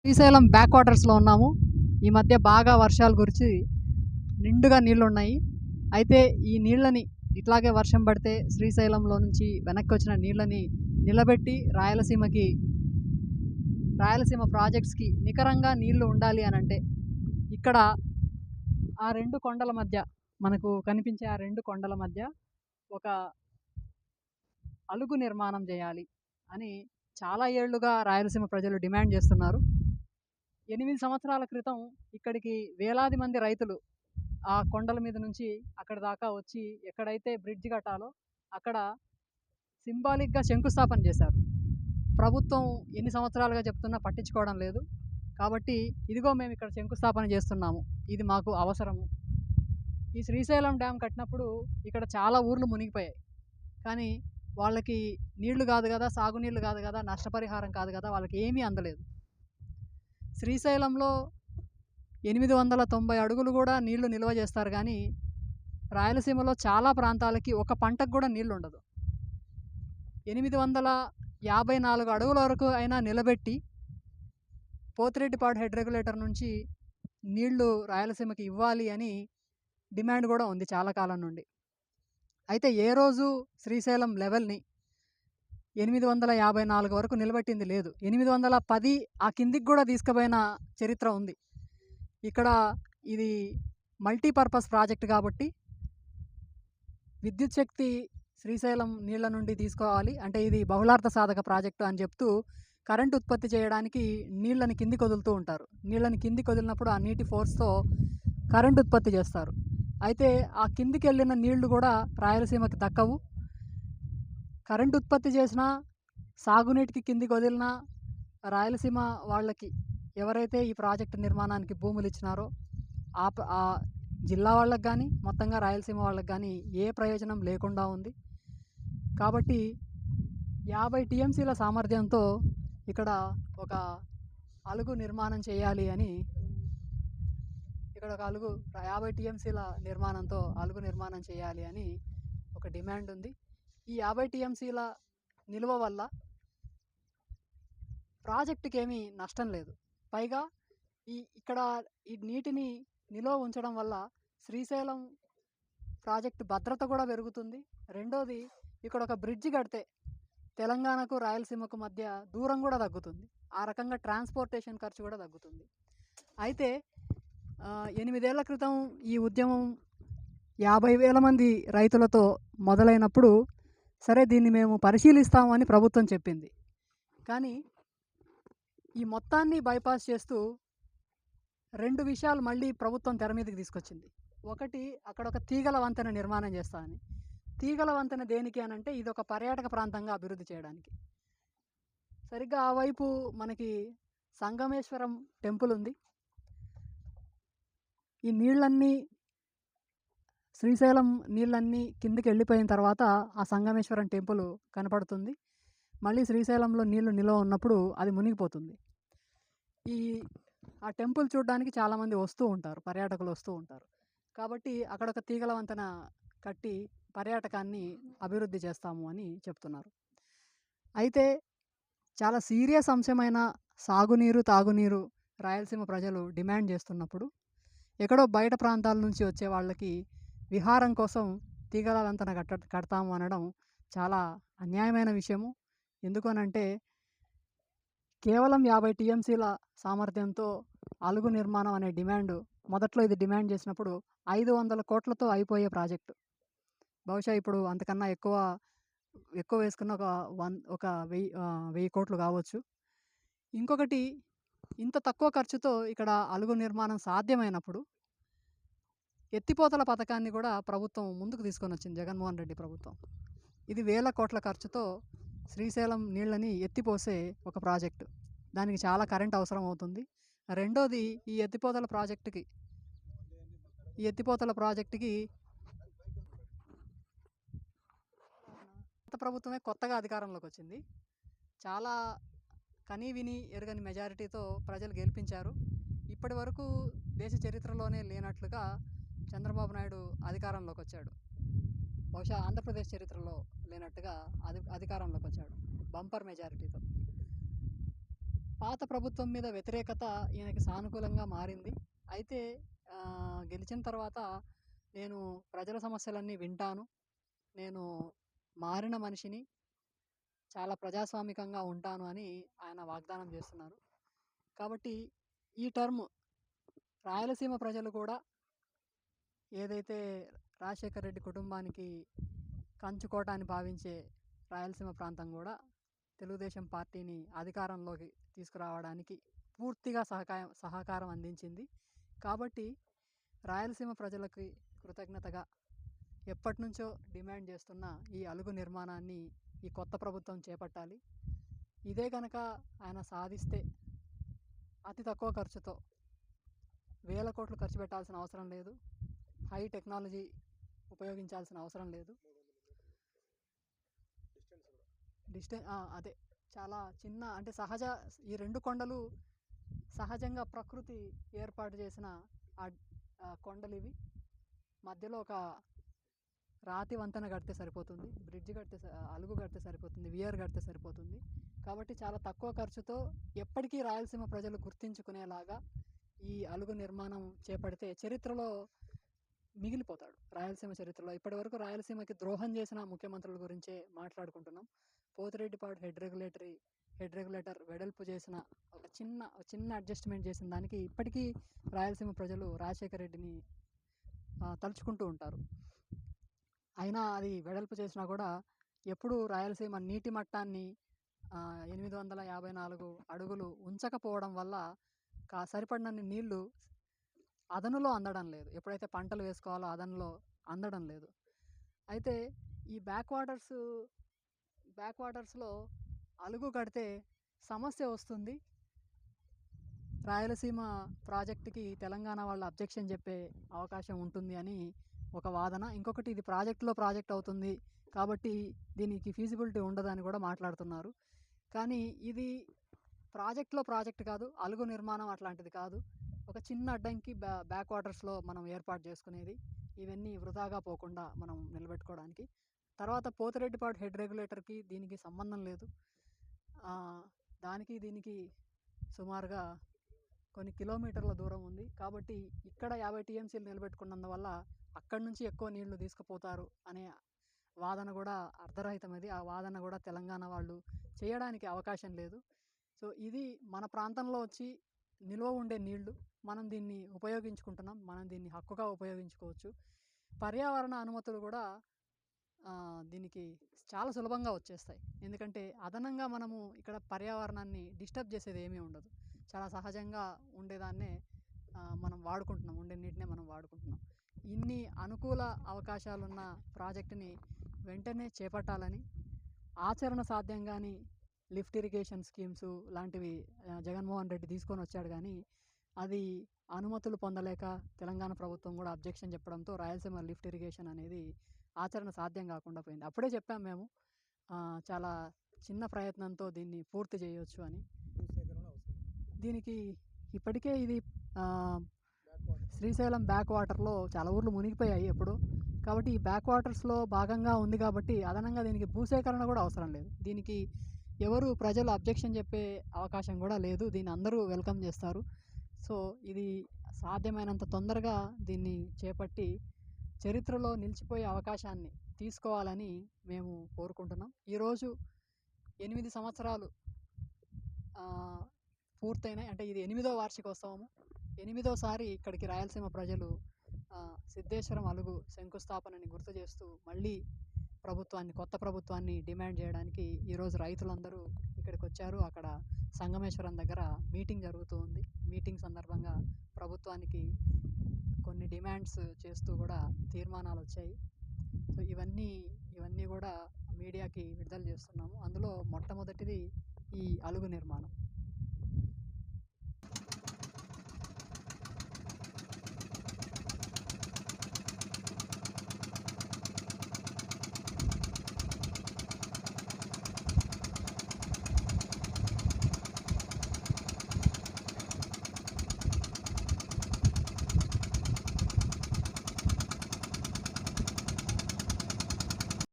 Srisailam back వాటర్స్లో ఉన్నాము. ఈ మధ్య బాగా వర్షాలు కురిచి నిండుగా నీళ్లున్నాయి. అయితే ఈ నీళ్ళని ఇట్లాగే వర్షం పడితే శ్రీశైలంలో నుంచి వెనక్కి వచ్చిన నీళ్ళని నిలబెట్టి రాయలసీమ ప్రాజెక్ట్స్కి నికరంగా నీళ్లు ఉండాలి అని అంటే ఇక్కడ ఆ రెండు కొండల మధ్య మనకు కనిపించే ఆ రెండు కొండల మధ్య ఒక అలుగు నిర్మాణం చేయాలి అని చాలా ఏళ్లుగా రాయలసీమ ప్రజలు డిమాండ్ చేస్తున్నారు. 8 సంవత్సరాల క్రితం ఇక్కడికి వేలాది మంది రైతులు ఆ కొండల మీద నుంచి అక్కడి దాకా వచ్చి ఎక్కడైతే బ్రిడ్జ్ కట్టాలో అక్కడ సింబాలిక్గా శంకుస్థాపన చేశారు. ప్రభుత్వం ఎన్ని సంవత్సరాలుగా చెప్తున్నా పట్టించుకోవడం లేదు. కాబట్టి ఇదిగో మేము ఇక్కడ శంకుస్థాపన చేస్తున్నాము, ఇది మాకు అవసరము. ఈ శ్రీశైలం డ్యామ్ కట్టినప్పుడు ఇక్కడ చాలా ఊర్లు మునిగిపోయాయి. కానీ వాళ్ళకి నీళ్లు కాదు కదా, సాగునీళ్ళు కాదు కదా, నష్టపరిహారం కాదు కదా, వాళ్ళకి ఏమీ అందలేదు. శ్రీశైలంలో 890 అడుగులు కూడా నీళ్లు నిల్వ చేస్తారు. కానీ రాయలసీమలో చాలా ప్రాంతాలకి ఒక పంటకు కూడా నీళ్ళు ఉండదు. 854 అడుగుల వరకు అయినా నిలబెట్టి పోతిరెడ్డిపాడు హెడ్ రెగ్యులేటర్ నుంచి నీళ్లు రాయలసీమకి ఇవ్వాలి అని డిమాండ్ కూడా ఉంది చాలా కాలం నుండి. అయితే ఏ రోజు శ్రీశైలం లెవెల్ని 854 వరకు నిలబెట్టింది లేదు. 810 ఆ కిందికి కూడా తీసుకుపోయిన చరిత్ర ఉంది. ఇక్కడ ఇది మల్టీపర్పస్ ప్రాజెక్ట్ కాబట్టి విద్యుత్ శక్తి శ్రీశైలం నీళ్ల నుండి తీసుకోవాలి అంటే ఇది బహుళార్థ సాధక ప్రాజెక్టు అని చెప్తూ కరెంట్ ఉత్పత్తి చేయడానికి నీళ్ళని కిందికి వదులుతూ ఉంటారు. నీళ్ళని కిందికి వదిలినప్పుడు ఆ నీటి ఫోర్స్తో కరెంట్ ఉత్పత్తి చేస్తారు. అయితే ఆ కిందికి వెళ్ళిన నీళ్లు కూడా రాయలసీమకి దక్కవు. కరెంట్ ఉత్పత్తి చేసినా సాగునీటికి కిందికి వదిలినా రాయలసీమ వాళ్ళకి ఎవరైతే ఈ ప్రాజెక్టు నిర్మాణానికి భూములు ఇచ్చినారో ఆ జిల్లా వాళ్ళకి కానీ మొత్తంగా రాయలసీమ వాళ్ళకి కానీ ఏ ప్రయోజనం లేకుండా ఉంది. కాబట్టి 50 టీఎంసీల సామర్థ్యంతో ఇక్కడ ఒక అలుగు నిర్మాణం చేయాలి అని ఇక్కడ ఒక 50 టీఎంసీల నిర్మాణంతో అలుగు నిర్మాణం చేయాలి అని ఒక డిమాండ్ ఉంది. ఈ 50 టీఎంసీల నిల్వ వల్ల ప్రాజెక్టుకి ఏమీ నష్టం లేదు. పైగా ఇక్కడ ఈ నీటిని నిల్వ ఉంచడం వల్ల శ్రీశైలం ప్రాజెక్టు భద్రత కూడా పెరుగుతుంది. రెండోది ఇక్కడ ఒక బ్రిడ్జి కడితే తెలంగాణకు రాయలసీమకు మధ్య దూరం కూడా తగ్గుతుంది. ఆ రకంగా ట్రాన్స్పోర్టేషన్ ఖర్చు కూడా తగ్గుతుంది. అయితే 8 ఏళ్ల క్రితం ఈ ఉద్యమం 50,000 మంది రైతులతో మొదలైనప్పుడు సరే దీన్ని మేము పరిశీలిస్తామని ప్రభుత్వం చెప్పింది. కానీ ఈ మొత్తాన్ని బైపాస్ చేస్తూ 2 విషయాలు మళ్ళీ ప్రభుత్వం తెర మీదకి తీసుకొచ్చింది. ఒకటి, అక్కడ ఒక తీగల వంతెన నిర్మాణం చేస్తామని. తీగల వంతెన దేనికి అని అంటే ఇది ఒక పర్యాటక ప్రాంతంగా అభివృద్ధి చేయడానికి. సరిగ్గా ఆ వైపు మనకి సంగమేశ్వరం టెంపుల్ ఉంది. ఈ నీళ్ళన్నీ శ్రీశైలం నీళ్ళన్నీ కిందికి వెళ్ళిపోయిన తర్వాత ఆ సంగమేశ్వరం టెంపుల్ కనపడుతుంది. మళ్ళీ శ్రీశైలంలో నీళ్లు నిల్వ ఉన్నప్పుడు అది మునిగిపోతుంది. ఆ టెంపుల్ చూడడానికి చాలామంది వస్తూ ఉంటారు, పర్యాటకులు వస్తూ ఉంటారు. కాబట్టి అక్కడ ఒక తీగల వంతెన కట్టి పర్యాటకాన్ని అభివృద్ధి చేస్తాము అని చెప్తున్నారు. అయితే చాలా సీరియస్ అంశమైన సాగునీరు, తాగునీరు రాయలసీమ ప్రజలు డిమాండ్ చేస్తున్నప్పుడు ఎక్కడో బయట ప్రాంతాల నుంచి వచ్చే వాళ్ళకి విహారం కోసం తీగల వంతెన కడతాము అనడం చాలా అన్యాయమైన విషయము. ఎందుకనంటే కేవలం 50 టీఎంసీల సామర్థ్యంతో అలుగు నిర్మాణం అనే డిమాండ్ మొదట్లో ఇది డిమాండ్ చేసినప్పుడు 500 కోట్లతో అయిపోయే ప్రాజెక్టు. బహుశా ఇప్పుడు అంతకన్నా ఎక్కువ వేసుకున్న ఒక 1000 కోట్లు కావచ్చు. ఇంకొకటి, ఇంత తక్కువ ఖర్చుతో ఇక్కడ అలుగు నిర్మాణం సాధ్యమైనప్పుడు ఎత్తిపోతల పథకాన్ని కూడా ప్రభుత్వం ముందుకు తీసుకొని వచ్చింది, జగన్మోహన్ రెడ్డి ప్రభుత్వం. ఇది 1000 కోట్ల ఖర్చుతో శ్రీశైలం నీళ్ళని ఎత్తిపోసే ఒక ప్రాజెక్టు. దానికి చాలా కరెంట్ అవసరం అవుతుంది. రెండోది, ఈ ఎత్తిపోతల ప్రాజెక్టుకి గత ప్రభుత్వమే కొత్తగా అధికారంలోకి వచ్చింది. చాలా కనీ విని ఎరుగని మెజారిటీతో ప్రజలు గెలిపించారు. ఇప్పటి వరకు దేశ చరిత్రలోనే లేనట్లుగా చంద్రబాబు నాయుడు అధికారంలోకి వచ్చాడు. బహుశా ఆంధ్రప్రదేశ్ చరిత్రలో లేనట్టుగా అధికారంలోకి వచ్చాడు బంపర్ మెజారిటీతో. పాత ప్రభుత్వం మీద వ్యతిరేకత ఈయనకి సానుకూలంగా మారింది. అయితే గెలిచిన తర్వాత నేను ప్రజల సమస్యలన్నీ వింటాను. నేను మారిన మనిషిని, చాలా ప్రజాస్వామికంగా ఉంటాను అని ఆయన వాగ్దానం చేస్తున్నారు. కాబట్టి ఈ టర్మ్ రాయలసీమ ప్రజలు కూడా ఏదైతే రాజశేఖర రెడ్డి కుటుంబానికి కంచుకోట అని భావించే రాయలసీమ ప్రాంతం కూడా తెలుగుదేశం పార్టీని అధికారంలోకి తీసుకురావడానికి పూర్తిగా సహకారం అందించింది. కాబట్టి రాయలసీమ ప్రజలకి కృతజ్ఞతగా ఎప్పటినుంచో డిమాండ్ చేస్తున్న ఈ అలుగు నిర్మాణాన్ని ఈ కొత్త ప్రభుత్వం చేపట్టాలి. ఇదే కనుక ఆయన సాధిస్తే అతి తక్కువ ఖర్చుతో వేల కోట్లు ఖర్చు పెట్టాల్సిన అవసరం లేదు, హై టెక్నాలజీ ఉపయోగించాల్సిన అవసరం లేదు. అదే చాలా చిన్న, అంటే ఈ రెండు కొండలు సహజంగా ప్రకృతి ఏర్పాటు చేసిన కొండలు ఇవి. మధ్యలో ఒక రాతి వంతెన కడితే సరిపోతుంది, బ్రిడ్జ్ కడితే, అలుగు కడితే సరిపోతుంది, వియర్ కడితే సరిపోతుంది. కాబట్టి చాలా తక్కువ ఖర్చుతో ఎప్పటికీ రాయలసీమ ప్రజలు గుర్తించుకునేలాగా ఈ అలుగు నిర్మాణం చేపడితే చరిత్రలో మిగిలిపోతాడు. రాయలసీమ చరిత్రలో ఇప్పటి వరకు రాయలసీమకి ద్రోహం చేసిన ముఖ్యమంత్రుల గురించే మాట్లాడుకుంటున్నాం. పోతిరెడ్డిపాడు హెడ్ రెగ్యులేటర్ వెడల్పు చేసిన ఒక చిన్న అడ్జస్ట్మెంట్ చేసిన దానికి ఇప్పటికీ రాయలసీమ ప్రజలు రాజశేఖర రెడ్డిని తలుచుకుంటూ ఉంటారు. అయినా అది వెడల్పు చేసినా కూడా ఎప్పుడు రాయలసీమ నీటి మట్టాన్ని 854 అడుగులు ఉంచకపోవడం వల్ల సరిపడినన్ని నీళ్లు అదనులో అందడం లేదు. ఎప్పుడైతే పంటలు వేసుకోవాలో అదనులో అందడం లేదు. అయితే ఈ బ్యాక్ వాటర్స్లో అలుగు కడితే సమస్య వస్తుంది. రాయలసీమ ప్రాజెక్టుకి తెలంగాణ వాళ్ళు అబ్జెక్షన్ చెప్పే అవకాశం ఉంటుంది అని ఒక వాదన. ఇంకొకటి, ఇది ప్రాజెక్ట్ అవుతుంది కాబట్టి దీనికి ఫీజిబిలిటీ ఉండదని కూడా మాట్లాడుతున్నారు. కానీ ఇది ప్రాజెక్ట్ కాదు, అలుగు నిర్మాణం అట్లాంటిది కాదు. ఒక చిన్న అడ్డంకి బ్యాక్ వాటర్స్లో మనం ఏర్పాటు చేసుకునేది. ఇవన్నీ వృధాగా పోకుండా మనం నిలబెట్టుకోవడానికి. తర్వాత పోతిరెడ్డిపాడు హెడ్ రెగ్యులేటర్కి దీనికి సంబంధం లేదు. దీనికి సుమారుగా కొన్ని కిలోమీటర్ల దూరం ఉంది. కాబట్టి ఇక్కడ 50 టీఎంసీలు నిలబెట్టుకున్నందువల్ల అక్కడి నుంచి ఎక్కువ నీళ్లు తీసుకుపోతారు అనే వాదన కూడా అర్ధరహితమైనది. ఆ వాదన కూడా తెలంగాణ వాళ్ళు చేయడానికి అవకాశం లేదు. సో ఇది మన ప్రాంతంలో వచ్చి నిల్వ ఉండే నీళ్లు, మనం దీన్ని ఉపయోగించుకుంటున్నాం, మనం దీన్ని హక్కుగా ఉపయోగించుకోవచ్చు. పర్యావరణ అనుమతులు కూడా దీనికి చాలా సులభంగా వచ్చేస్తాయి. ఎందుకంటే అదనంగా మనము ఇక్కడ పర్యావరణాన్ని డిస్టర్బ్ చేసేది ఏమీ ఉండదు. చాలా సహజంగా ఉండేదాన్నే మనం వాడుకుంటున్నాం, ఉండే నీటినే మనం వాడుకుంటున్నాం. ఇన్ని అనుకూల అవకాశాలున్న ప్రాజెక్టుని వెంటనే చేపట్టాలని, ఆచరణ సాధ్యంగాని లిఫ్ట్ ఇరిగేషన్ స్కీమ్స్ లాంటివి జగన్మోహన్ రెడ్డి తీసుకొని వచ్చాడు. కానీ అది అనుమతులు పొందలేక తెలంగాణ ప్రభుత్వం కూడా అబ్జెక్షన్ చెప్పడంతో రాయలసీమ లిఫ్ట్ ఇరిగేషన్ అనేది ఆచరణ సాధ్యం కాకుండా పోయింది. అప్పుడే చెప్పాం మేము, చాలా చిన్న ప్రయత్నంతో దీన్ని పూర్తి చేయవచ్చు అని. దీనికి ఇప్పటికే ఇది శ్రీశైలం బ్యాక్ వాటర్లో చాలా ఊర్లు మునిగిపోయాయి ఎప్పుడు. కాబట్టి ఈ బ్యాక్ వాటర్స్లో భాగంగా ఉంది కాబట్టి అదనంగా దీనికి భూసేకరణ కూడా అవసరం లేదు. దీనికి ప్రజలు అబ్జెక్షన్ చెప్పే అవకాశం కూడా లేదు. దీన్ని అందరూ వెల్కమ్ చేస్తారు. సో ఇది సాధ్యమైనంత తొందరగా దీన్ని చేపట్టి చరిత్రలో నిలిచిపోయే అవకాశాన్ని తీసుకోవాలని మేము కోరుకుంటున్నాం. ఈరోజు 8 సంవత్సరాలు పూర్తయినాయి. అంటే ఇది 8వ వార్షికోత్సవము. 8వసారి ఇక్కడికి రాయలసీమ ప్రజలు సిద్ధేశ్వరం అలుగు శంకుస్థాపనని గుర్తు చేస్తూ మళ్ళీ కొత్త ప్రభుత్వాన్ని డిమాండ్ చేయడానికి ఈరోజు రైతులందరూ ఇక్కడికి వచ్చారు. అక్కడ సంగమేశ్వరం దగ్గర మీటింగ్ జరుగుతూ ఉంది. మీటింగ్ సందర్భంగా ప్రభుత్వానికి కొన్ని డిమాండ్స్ చేస్తూ కూడా తీర్మానాలు వచ్చాయి. సో ఇవన్నీ కూడా మీడియాకి విడుదల చేస్తున్నాము. అందులో మొట్టమొదటిది ఈ అలుగు నిర్మాణం.